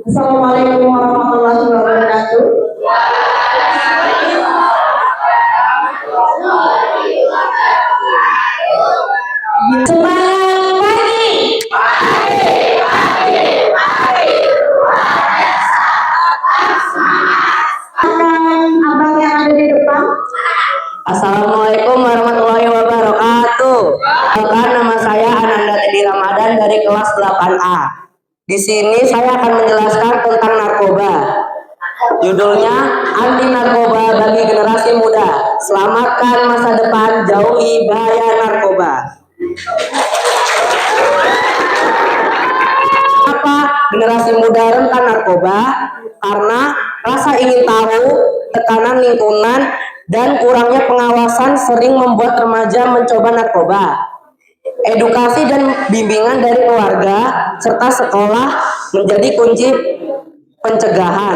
Assalamualaikum warahmatullahi wabarakatuh. Semangat pagi. Abang yang ada di depan. Assalamualaikum warahmatullahi wabarakatuh. Perkenalkan, nama saya Ananda Teddy Ramadan dari kelas 8A. Di sini saya akan menjelaskan tentang narkoba. Judulnya Anti Narkoba bagi Generasi Muda. Selamatkan masa depan, jauhi bahaya narkoba. Kenapa generasi muda rentan narkoba? Karena rasa ingin tahu, tekanan lingkungan, dan kurangnya pengawasan sering membuat remaja mencoba narkoba. Edukasi dan bimbingan dari keluarga serta sekolah menjadi kunci pencegahan.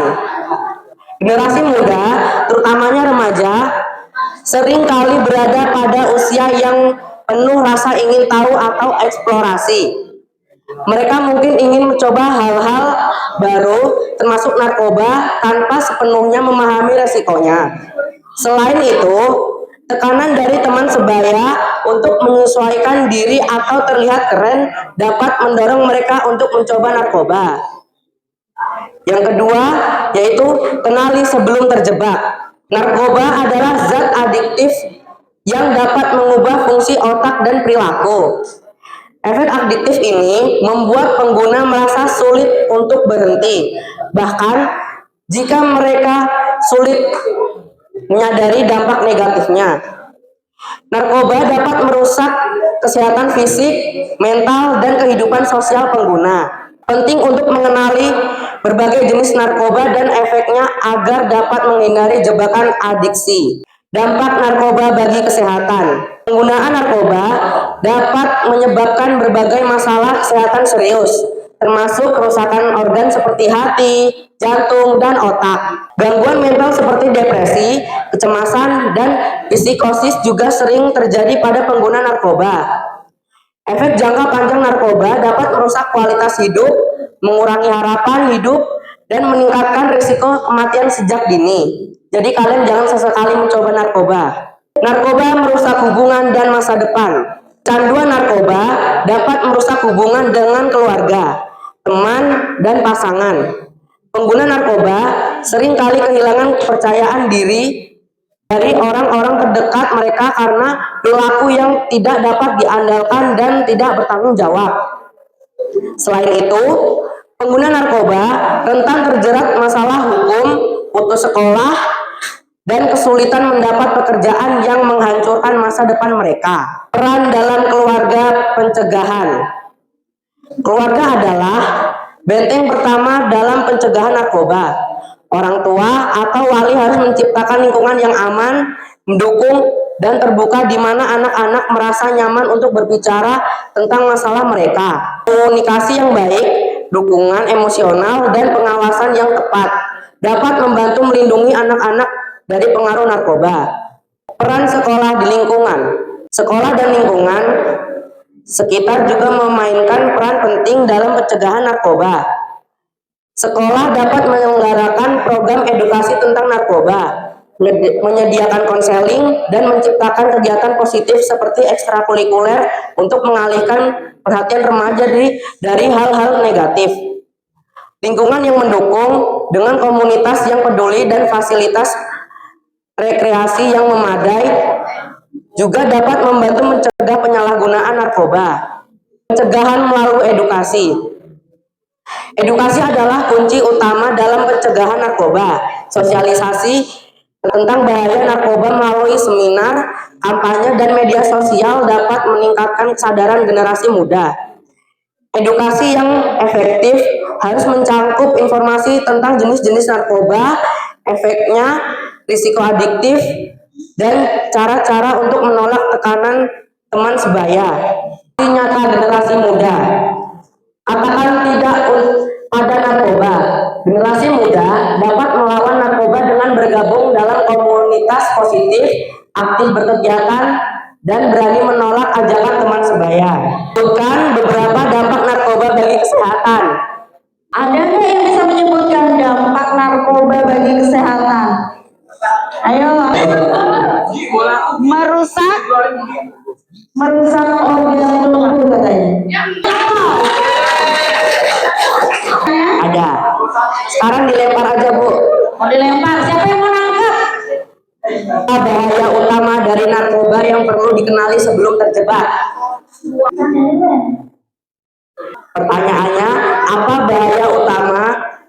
Generasi muda, terutamanya remaja, sering kali berada pada usia yang penuh rasa ingin tahu atau eksplorasi. Mereka mungkin ingin mencoba hal-hal baru, termasuk narkoba, tanpa sepenuhnya memahami resikonya. Selain itu, tekanan dari teman sebaya untuk menyesuaikan diri atau terlihat keren dapat mendorong mereka untuk mencoba narkoba. Yang kedua, yaitu kenali sebelum terjebak. Narkoba adalah zat adiktif yang dapat mengubah fungsi otak dan perilaku. Efek adiktif ini membuat pengguna merasa sulit untuk berhenti. Bahkan, jika mereka sulit menyadari dampak negatifnya. Narkoba dapat merusak kesehatan fisik, mental, dan kehidupan sosial pengguna. Penting untuk mengenali berbagai jenis narkoba dan efeknya agar dapat menghindari jebakan adiksi. Dampak narkoba bagi kesehatan. Penggunaan narkoba dapat menyebabkan berbagai masalah kesehatan serius, termasuk kerusakan organ seperti hati, jantung, dan otak. Gangguan mental seperti depresi, kecemasan, dan psikosis juga sering terjadi pada pengguna narkoba. Efek jangka panjang narkoba dapat merusak kualitas hidup, mengurangi harapan hidup, dan meningkatkan risiko kematian sejak dini. Jadi kalian jangan sesekali mencoba narkoba. Narkoba merusak hubungan dan masa depan. Canduan narkoba dapat merusak hubungan dengan keluarga, teman, dan pasangan. Pengguna narkoba sering kali kehilangan kepercayaan diri dari orang-orang terdekat mereka karena perilaku yang tidak dapat diandalkan dan tidak bertanggung jawab. Selain itu, pengguna narkoba rentan terjerat masalah hukum, putus sekolah, dan kesulitan mendapat pekerjaan yang menghancurkan masa depan mereka. Peran dalam keluarga pencegahan. Keluarga adalah benteng pertama dalam pencegahan narkoba. Orang tua atau wali harus menciptakan lingkungan yang aman, mendukung, dan terbuka di mana anak-anak merasa nyaman untuk berbicara tentang masalah mereka. Komunikasi yang baik, dukungan emosional, dan pengawasan yang tepat dapat membantu melindungi anak-anak dari pengaruh narkoba. Peran sekolah di lingkungan. Sekolah dan lingkungan sekitar juga memainkan peran penting dalam pencegahan narkoba. Sekolah dapat menyelenggarakan program edukasi tentang narkoba, menyediakan konseling, dan menciptakan kegiatan positif seperti ekstrakurikuler untuk mengalihkan perhatian remaja dari hal-hal negatif. Lingkungan yang mendukung dengan komunitas yang peduli dan fasilitas rekreasi yang memadai juga dapat membantu mencegah penyalahgunaan narkoba. Pencegahan melalui edukasi. Edukasi adalah kunci utama dalam pencegahan narkoba. Sosialisasi tentang bahaya narkoba melalui seminar, kampanye, dan media sosial dapat meningkatkan kesadaran generasi muda. Edukasi yang efektif harus mencakup informasi tentang jenis-jenis narkoba, efeknya, risiko adiktif, dan cara-cara untuk menolak tekanan teman sebaya. Nyata generasi muda. Katakan tidak pada narkoba. Generasi muda dapat melawan narkoba dengan bergabung dalam komunitas positif, aktif berkegiatan, dan berani menolak ajakan teman sebaya. Bukan beberapa dampak narkoba bagi kesehatan. kesehatan. Ada nggak yang bisa menyebutkan dampak narkoba bagi kesehatan? Ayo. Merusak Merusak organ tubuh katanya. Ada. Sekarang dilempar aja, Bu. Mau dilempar, siapa yang mau nangkep? Apa bahaya utama dari narkoba yang perlu dikenali sebelum terjebak? Pertanyaannya, apa bahaya utama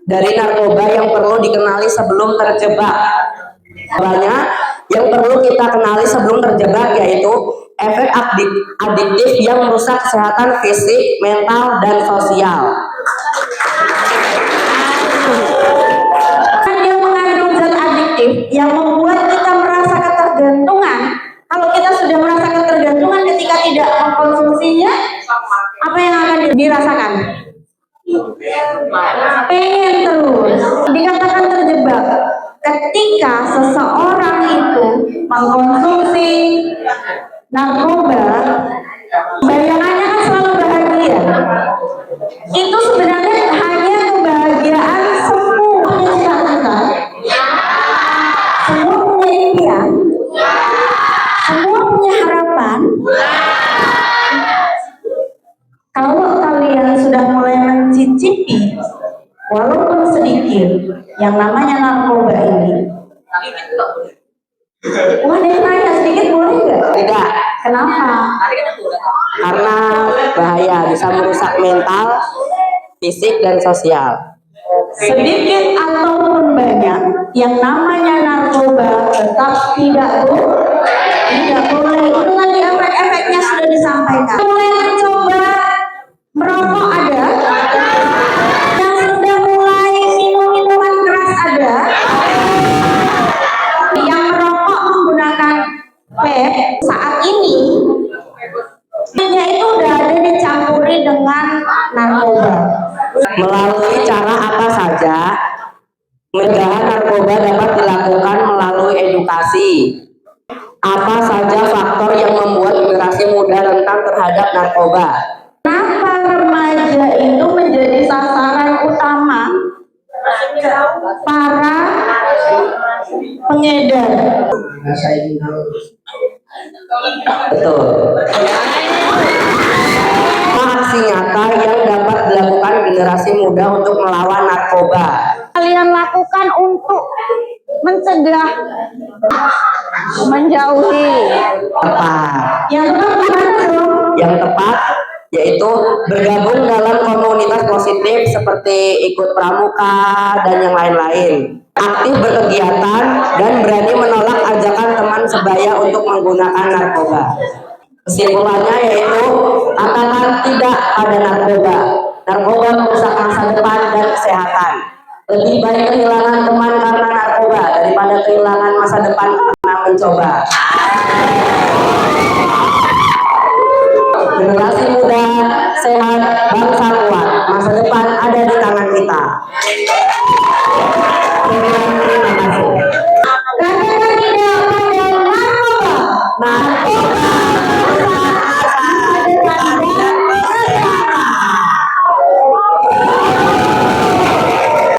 dari narkoba yang perlu dikenali sebelum terjebak? Banyak yang perlu kita kenali sebelum terjebak yaitu efek adiktif yang merusak kesehatan fisik, mental, dan sosial. Kan dia mengandung zat adiktif yang membuat kita merasa ketergantungan. Kalau kita sudah merasa ketergantungan ketika tidak mengkonsumsinya, apa yang akan dirasakan? Pengen terus. Dikatakan terjebak ketika seseorang itu mengkonsumsi narkoba, bayangannya kan selalu bahagia. Itu sebenarnya hanya kebahagiaan semua punya cita-cita, semua punya impian, semua punya harapan. Kalau kalian sudah mulai mencicipi walaupun sedikit yang namanya narkoba ini, wah dia tanya sedikit boleh nggak? Tidak, Kenapa? karena bahaya, bisa merusak mental, fisik, dan sosial. Sedikit ataupun banyak yang namanya narkoba tetap tidak boleh. Itu tadi efek-efeknya sudah disampaikan. Mulai mencoba merokok ada, yang sudah mulai minum minuman keras ada, yang merokok menggunakan vape saat ini itu udah ada dicampuri dengan narkoba. Melalui cara apa saja pencegahan narkoba dapat dilakukan melalui edukasi? Apa saja faktor yang membuat generasi muda rentan terhadap narkoba? Kenapa remaja itu menjadi sasaran utama para pengedar? Betul. Apa aksi nyata yang dapat dilakukan generasi muda untuk melawan narkoba? kalian lakukan untuk mencegah, menjauhi. Tepat. Yang tepat Yang tepat yaitu bergabung dalam komunitas positif seperti ikut pramuka dan yang lain-lain. Aktif berkegiatan dan berani menolak ajakan teman sebaya untuk menggunakan narkoba. Kesimpulannya yaitu katakan tidak pada narkoba. Narkoba merusak masa depan dan kesehatan. Lebih baik kehilangan teman karena narkoba daripada kehilangan masa depan karena mencoba. Generasi muda sehat, bangsa kuat. Masa depan ada di tangan kita.